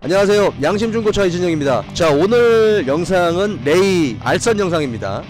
안녕하세요, 양심중고차 이진영입니다. 자, 오늘 영상은 레이 알선 영상입니다.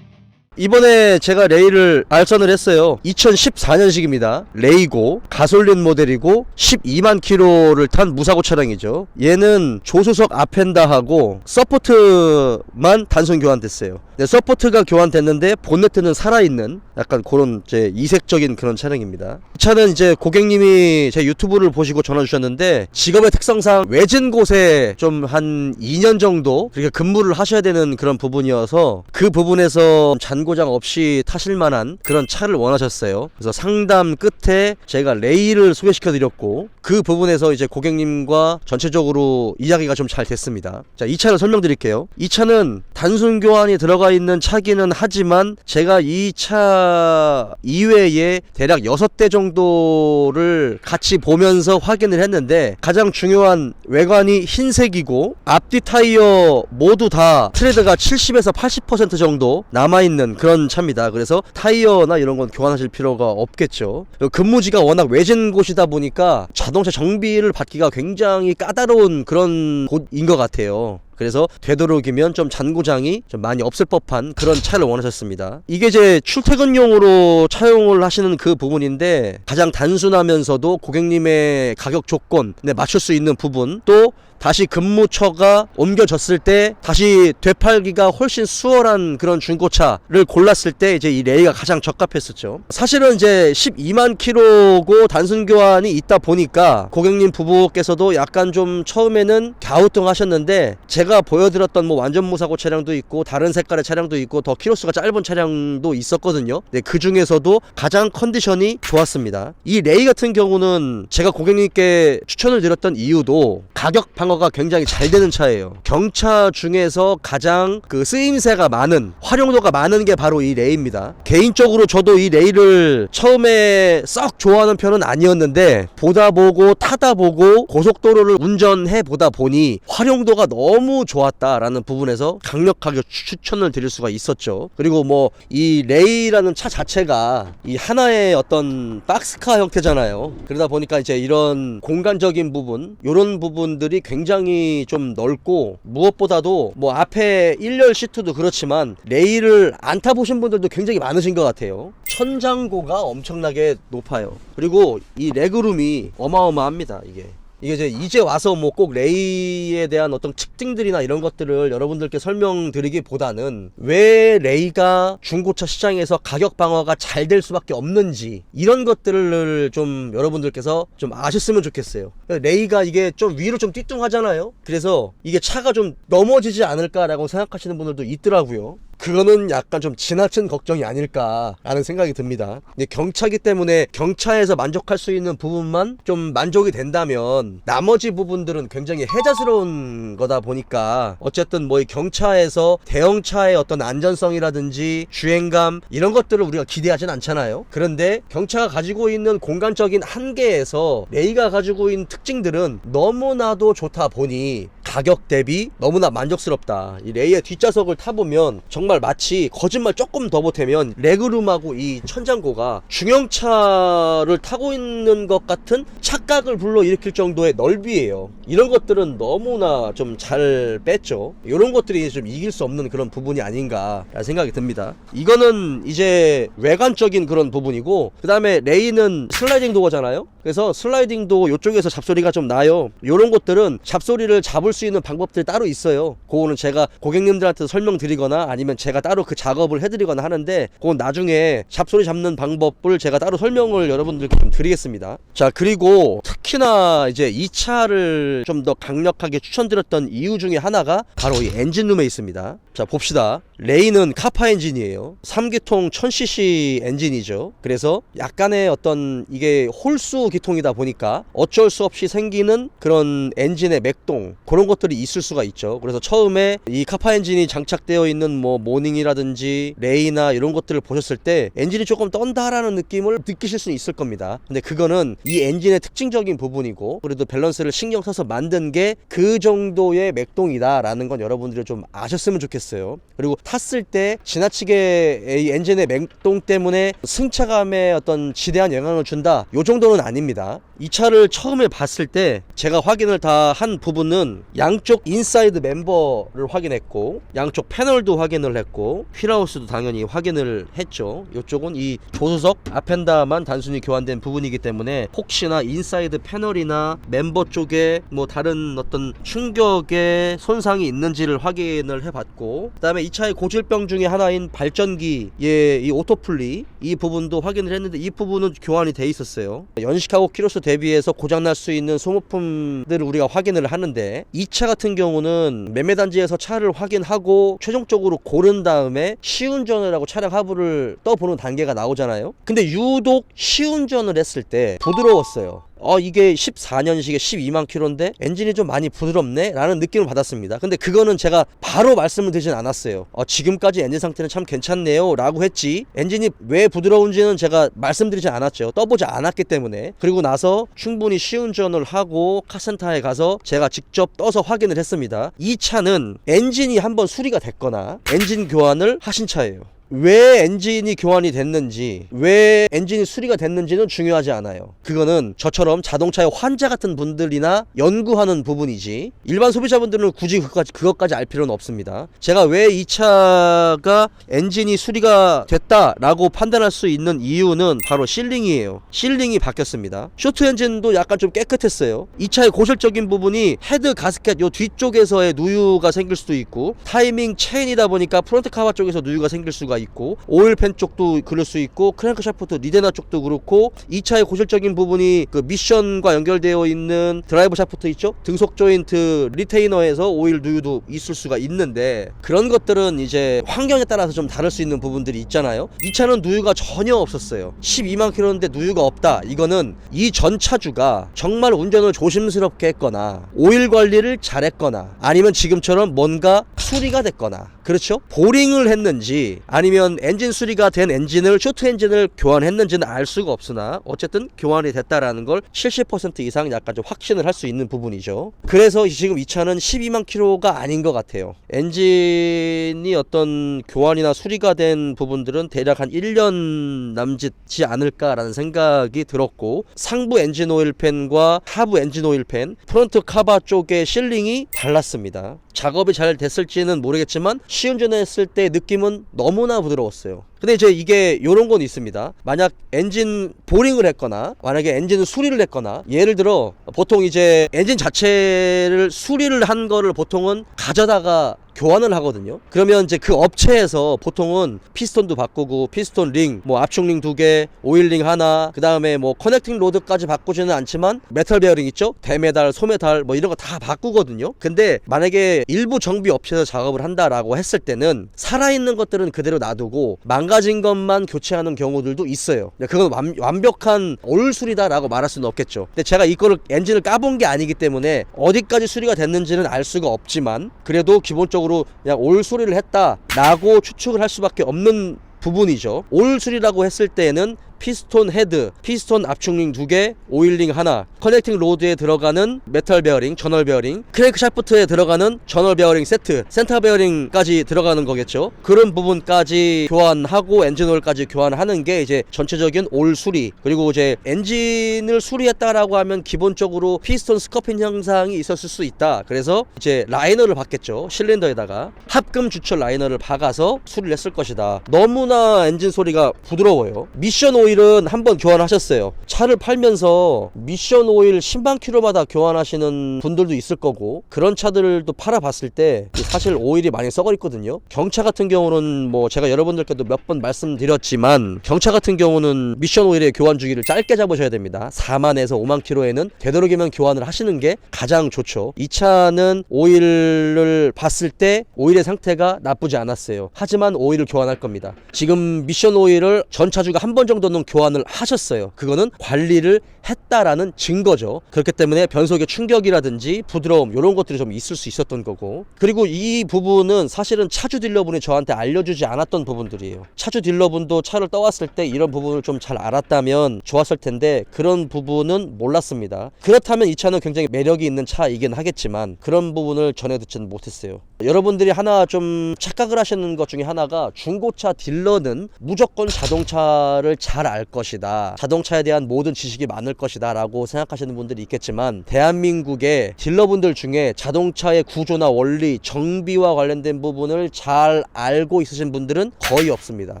이번에 제가 레이를 알선을 했어요. 2014년식입니다 레이고 가솔린 모델이고 12만 킬로를 탄 무사고 차량이죠. 얘는 조수석 아펜다하고 서포트만 단순 교환됐어요. 네, 서포트가 교환됐는데 본네트는 살아있는 약간 그런 이제 이색적인 그런 차량입니다. 이 차는 이제 고객님이 제 유튜브를 보시고 전화 주셨는데, 직업의 특성상 외진 곳에 좀 한 2년 정도 그렇게 근무를 하셔야 되는 그런 부분이어서 그 부분에서 잔고장 없이 타실 만한 그런 차를 원하셨어요. 그래서 상담 끝에 제가 레이를 소개시켜 드렸고, 그 부분에서 이제 고객님과 전체적으로 이야기가 좀 잘 됐습니다. 자, 이 차를 설명드릴게요. 이 차는 단순 교환이 들어가 있는 차기는 하지만 제가 이 차 이외에 대략 6대 정도를 같이 보면서 확인을 했는데, 가장 중요한 외관이 흰색이고 앞뒤 타이어 모두 다 트레드가 70에서 80% 정도 남아있는 그런 차입니다. 그래서 타이어나 이런 건 교환하실 필요가 없겠죠. 근무지가 워낙 외진 곳이다 보니까 자동차 정비를 받기가 굉장히 까다로운 그런 곳인 것 같아요. 그래서 되도록이면 좀 잔고장이 좀 많이 없을 법한 그런 차를 원하셨습니다. 이게 이제 출퇴근용으로 차용을 하시는 그 부분인데, 가장 단순하면서도 고객님의 가격 조건에 맞출 수 있는 부분, 또 다시 근무처가 옮겨졌을 때 다시 되팔기가 훨씬 수월한 그런 중고차를 골랐을 때 이제 이 레이가 가장 적합했었죠. 사실은 이제 12만 킬로고 단순 교환이 있다 보니까 고객님 부부께서도 약간 좀 처음에는 갸우뚱하셨는데, 제가 보여드렸던 뭐 완전 무사고 차량도 있고 다른 색깔의 차량도 있고 더 키로수가 짧은 차량도 있었거든요. 네, 그 중에서도 가장 컨디션이 좋았습니다. 이 레이 같은 경우는 제가 고객님께 추천을 드렸던 이유도 가격 방어가 굉장히 잘 되는 차예요. 경차 중에서 가장 그 쓰임새가 많은, 활용도가 많은 게 바로 이 레이입니다. 개인적으로 저도 이 레이를 처음에 썩 좋아하는 편은 아니었는데, 보다 보고 타다 보고 고속도로를 운전해 보다 보니 활용도가 너무 좋았다라는 부분에서 강력하게 추천을 드릴 수가 있었죠. 그리고 뭐 이 레이라는 차 자체가 이 하나의 어떤 박스카 형태잖아요. 그러다 보니까 이제 이런 공간적인 부분, 이런 부분들이 굉장히 좀 넓고, 무엇보다도 뭐 앞에 1열 시트도 그렇지만 레이를 안 타보신 분들도 굉장히 많으신 것 같아요. 천장고가 엄청나게 높아요. 그리고 이 레그룸이 어마어마합니다. 이게 이제 와서 뭐 꼭 레이에 대한 어떤 특징들이나 이런 것들을 여러분들께 설명드리기보다는 왜 레이가 중고차 시장에서 가격 방어가 잘 될 수밖에 없는지, 이런 것들을 좀 여러분들께서 좀 아셨으면 좋겠어요. 레이가 이게 좀 위로 좀 띠뚱하잖아요. 그래서 이게 차가 좀 넘어지지 않을까라고 생각하시는 분들도 있더라고요. 그거는 약간 좀 지나친 걱정이 아닐까라는 생각이 듭니다. 근데 경차기 때문에 경차에서 만족할 수 있는 부분만 좀 만족이 된다면 나머지 부분들은 굉장히 혜자스러운 거다 보니까, 어쨌든 뭐 이 경차에서 대형차의 어떤 안전성이라든지 주행감 이런 것들을 우리가 기대하진 않잖아요. 그런데 경차가 가지고 있는 공간적인 한계에서 레이가 가지고 있는 특징들은 너무나도 좋다 보니 가격 대비 너무나 만족스럽다. 이 레이의 뒷좌석을 타보면 정말 마치 거짓말 조금 더 보태면 레그룸하고 이 천장고가 중형차를 타고 있는 것 같은 착각을 불러일으킬 정도의 넓이에요. 이런 것들은 너무나 좀 잘 뺐죠. 이런 것들이 좀 이길 수 없는 그런 부분이 아닌가 생각이 듭니다. 이거는 이제 외관적인 그런 부분이고, 그 다음에 레이는 슬라이딩 도어잖아요. 그래서 슬라이딩 도어 이쪽에서 잡소리가 좀 나요. 이런 것들은 잡소리를 잡을 수 있는 방법들이 따로 있어요. 그거는 제가 고객님들한테 설명드리거나 아니면 제가 따로 그 작업을 해드리거나 하는데, 그건 나중에 잡소리 잡는 방법을 제가 따로 설명을 여러분들께 좀 드리겠습니다. 자, 그리고 특히나 이제 이 차를 좀 더 강력하게 추천드렸던 이유 중에 하나가 바로 이 엔진룸에 있습니다. 자, 봅시다. 레이는 카파 엔진이에요. 3기통 1000cc 엔진이죠. 그래서 약간의 어떤 이게 홀수 기통이다 보니까 어쩔 수 없이 생기는 그런 엔진의 맥동, 그런 것들이 있을 수가 있죠. 그래서 처음에 이 카파 엔진이 장착되어 있는 뭐 모닝이라든지 레이나 이런 것들을 보셨을 때 엔진이 조금 떤다라는 느낌을 느끼실 수 있을 겁니다. 근데 그거는 이 엔진의 특징적인 부분이고, 그래도 밸런스를 신경 써서 만든 게 그 정도의 맥동이다 라는 건 여러분들이 좀 아셨으면 좋겠어요. 그리고 탔을 때 지나치게 이 엔진의 맥동 때문에 승차감에 어떤 지대한 영향을 준다, 요 정도는 아닙니다. 이 차를 처음에 봤을 때 제가 확인을 다 한 부분은 양쪽 인사이드 멤버를 확인했고, 양쪽 패널도 확인을 했고, 휠하우스도 당연히 확인을 했죠. 이쪽은 이 조수석 앞엔다만 단순히 교환된 부분이기 때문에 혹시나 인사이드 패널이나 멤버 쪽에 뭐 다른 어떤 충격의 손상이 있는지를 확인을 해봤고, 그 다음에 이 차의 고질병 중에 하나인 발전기의 이 오토플리, 이 부분도 확인을 했는데 이 부분은 교환이 돼 있었어요. 연식하고 키로수 대비해서 고장날 수 있는 소모품들을 우리가 확인을 하는데, 이 차 같은 경우는 매매단지에서 차를 확인하고 최종적으로 고른 다음에 시운전을 하고 차량 하부를 떠보는 단계가 나오잖아요. 근데 유독 시운전을 했을 때 부드러웠어요. 이게 14년식에 12만 킬로인데 엔진이 좀 많이 부드럽네 라는 느낌을 받았습니다. 근데 그거는 제가 바로 말씀을 드리진 않았어요. 지금까지 엔진 상태는 참 괜찮네요 라고 했지, 엔진이 왜 부드러운지는 제가 말씀드리진 않았죠. 떠보지 않았기 때문에. 그리고 나서 충분히 시운전을 하고 카센터에 가서 제가 직접 떠서 확인을 했습니다. 이 차는 엔진이 한번 수리가 됐거나 엔진 교환을 하신 차예요. 왜 엔진이 교환이 됐는지, 왜 엔진이 수리가 됐는지는 중요하지 않아요. 그거는 저처럼 자동차의 환자 같은 분들이나 연구하는 부분이지, 일반 소비자분들은 굳이 그것까지 알 필요는 없습니다. 제가 왜 이 차가 엔진이 수리가 됐다라고 판단할 수 있는 이유는 바로 실링이에요. 실링이 바뀌었습니다. 쇼트 엔진도 약간 좀 깨끗했어요. 이 차의 고질적인 부분이 헤드 가스켓 요 뒤쪽에서의 누유가 생길 수도 있고, 타이밍 체인이다 보니까 프론트 카바 쪽에서 누유가 생길 수가 있고, 오일팬 쪽도 그럴 수 있고, 크랭크 샤프트 리데나 쪽도 그렇고, 이 차의 고질적인 부분이 그 미션과 연결되어 있는 드라이브 샤프트 있죠? 등속 조인트 리테이너에서 오일 누유도 있을 수가 있는데, 그런 것들은 이제 환경에 따라서 좀 다를 수 있는 부분들이 있잖아요. 이 차는 누유가 전혀 없었어요. 12만 킬로인데 누유가 없다. 이거는 이 전 차주가 정말 운전을 조심스럽게 했거나 오일 관리를 잘했거나 아니면 지금처럼 뭔가 수리가 됐거나, 그렇죠? 보링을 했는지 아니면 엔진 수리가 된 엔진을, 쇼트 엔진을 교환했는지는 알 수가 없으나 어쨌든 교환이 됐다라는 걸 70% 이상 약간 좀 확신을 할 수 있는 부분이죠. 그래서 지금 이 차는 12만 킬로가 아닌 것 같아요. 엔진이 어떤 교환이나 수리가 된 부분들은 대략 한 1년 남짓지 않을까라는 생각이 들었고, 상부 엔진 오일팬과 하부 엔진 오일팬, 프론트 카바 쪽의 실링이 달랐습니다. 작업이 잘 됐을지는 모르겠지만 시운전했을 때 느낌은 너무나 부드러웠어요. 근데 이제 이게 요런 건 있습니다. 만약 엔진 보링을 했거나 만약에 엔진 수리를 했거나, 예를 들어 보통 이제 엔진 자체를 수리를 한 거를 보통은 가져다가 교환을 하거든요. 그러면 이제 그 업체에서 보통은 피스톤도 바꾸고, 피스톤 링, 뭐 압축링 2개, 오일링 하나, 그 다음에 뭐 커넥팅 로드까지 바꾸지는 않지만 메탈 베어링 있죠? 대메달, 소메달 뭐 이런 거 다 바꾸거든요. 근데 만약에 일부 정비 업체에서 작업을 한다라고 했을 때는 살아있는 것들은 그대로 놔두고 망가진 것만 교체하는 경우들도 있어요. 그건 완벽한 올 수리다라고 말할 수는 없겠죠. 근데 제가 이거를 엔진을 까본 게 아니기 때문에 어디까지 수리가 됐는지는 알 수가 없지만, 그래도 기본적으로 그냥 올 수리를 했다라고 추측을 할 수밖에 없는 부분이죠. 올 수리라고 했을 때에는 피스톤 헤드, 피스톤 압축링 2개, 오일링 하나, 커넥팅 로드에 들어가는 메탈 베어링, 저널 베어링, 크랭크 샤프트에 들어가는 저널 베어링 세트, 센터 베어링까지 들어가는 거겠죠. 그런 부분까지 교환하고 엔진 오일까지 교환하는 게 이제 전체적인 올 수리. 그리고 이제 엔진을 수리했다라고 하면 기본적으로 피스톤 스커핀 현상이 있었을 수 있다. 그래서 이제 라이너를 박겠죠. 실린더에다가 합금 주철 라이너를 박아서 수리를 했을 것이다. 너무나 엔진 소리가 부드러워요. 미션 오일은 한번 교환하셨어요. 차를 팔면서 미션 오일 10만 킬로마다 교환하시는 분들도 있을 거고, 그런 차들도 팔아봤을 때 사실 오일이 많이 썩어 있거든요. 경차 같은 경우는 뭐 제가 여러분들께도 몇 번 말씀드렸지만, 경차 같은 경우는 미션 오일의 교환 주기를 짧게 잡으셔야 됩니다. 4만에서 5만 킬로에는 되도록이면 교환을 하시는 게 가장 좋죠. 이 차는 오일을 봤을 때 오일의 상태가 나쁘지 않았어요. 하지만 오일을 교환할 겁니다. 지금 미션 오일을 전 차주가 한 번 정도는 변속은 교환을 하셨어요. 그거는 관리를 했다라는 증거죠. 그렇기 때문에 변속의 충격이라든지 부드러움 이런 것들이 좀 있을 수 있었던 거고, 그리고 이 부분은 사실은 차주 딜러분이 저한테 알려주지 않았던 부분들이에요. 차주 딜러분도 차를 떠왔을 때 이런 부분을 좀 잘 알았다면 좋았을 텐데 그런 부분은 몰랐습니다. 그렇다면 이 차는 굉장히 매력이 있는 차이긴 하겠지만 그런 부분을 전해 듣지는 못했어요. 여러분들이 하나 좀 착각을 하시는 것 중에 하나가 중고차 딜러는 무조건 자동차를 잘 알 것이다, 자동차에 대한 모든 지식이 많을 것이다 라고 생각하시는 분들이 있겠지만, 대한민국의 딜러분들 중에 자동차의 구조나 원리, 정비와 관련된 부분을 잘 알고 있으신 분들은 거의 없습니다.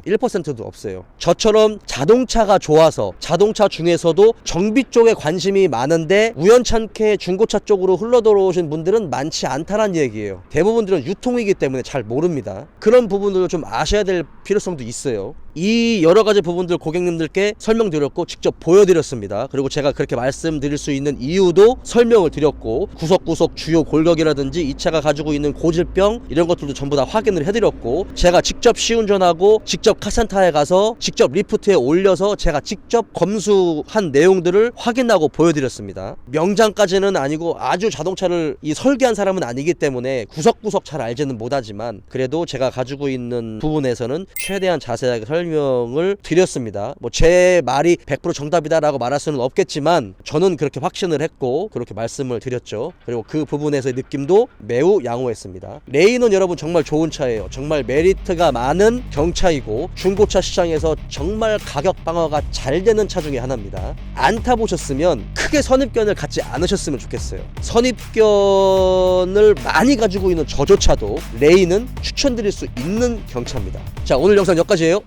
1%도 없어요. 저처럼 자동차가 좋아서 자동차 중에서도 정비 쪽에 관심이 많은데 우연찮게 중고차 쪽으로 흘러들어오신 분들은 많지 않다는 얘기예요. 대부분들은 유통이기 때문에 잘 모릅니다. 그런 부분들을 좀 아셔야 될 필요성도 있어요. 이 여러 가지 부분들 고객님들께 설명드렸고 직접 보여드렸습니다. 그리고 제가 그렇게 말씀드릴 수 있는 이유도 설명을 드렸고, 구석구석 주요 골격이라든지 이 차가 가지고 있는 고질병 이런 것들도 전부 다 확인을 해드렸고, 제가 직접 시운전하고 직접 카센터에 가서 직접 리프트에 올려서 제가 직접 검수한 내용들을 확인하고 보여드렸습니다. 명장까지는 아니고 아주 자동차를 설계한 사람은 아니기 때문에 구석구석 잘 알지는 못하지만 그래도 제가 가지고 있는 부분에서는 최대한 자세하게 설명을 드렸습니다. 뭐 제 말이 100% 정답이다라고 말할 수는 없겠지만 저는 그렇게 확신을 했고 그렇게 말씀을 드렸죠. 그리고 그 부분에서의 느낌도 매우 양호했습니다. 레이는 여러분 정말 좋은 차예요. 정말 메리트가 많은 경차이고 중고차 시장에서 정말 가격 방어가 잘 되는 차 중에 하나입니다. 안 타보셨으면 크게 선입견을 갖지 않으셨으면 좋겠어요. 선입견을 많이 가지고 있는 저조차도 레이는 추천드릴 수 있는 경차입니다. 자, 오늘 영상 여기까지예요.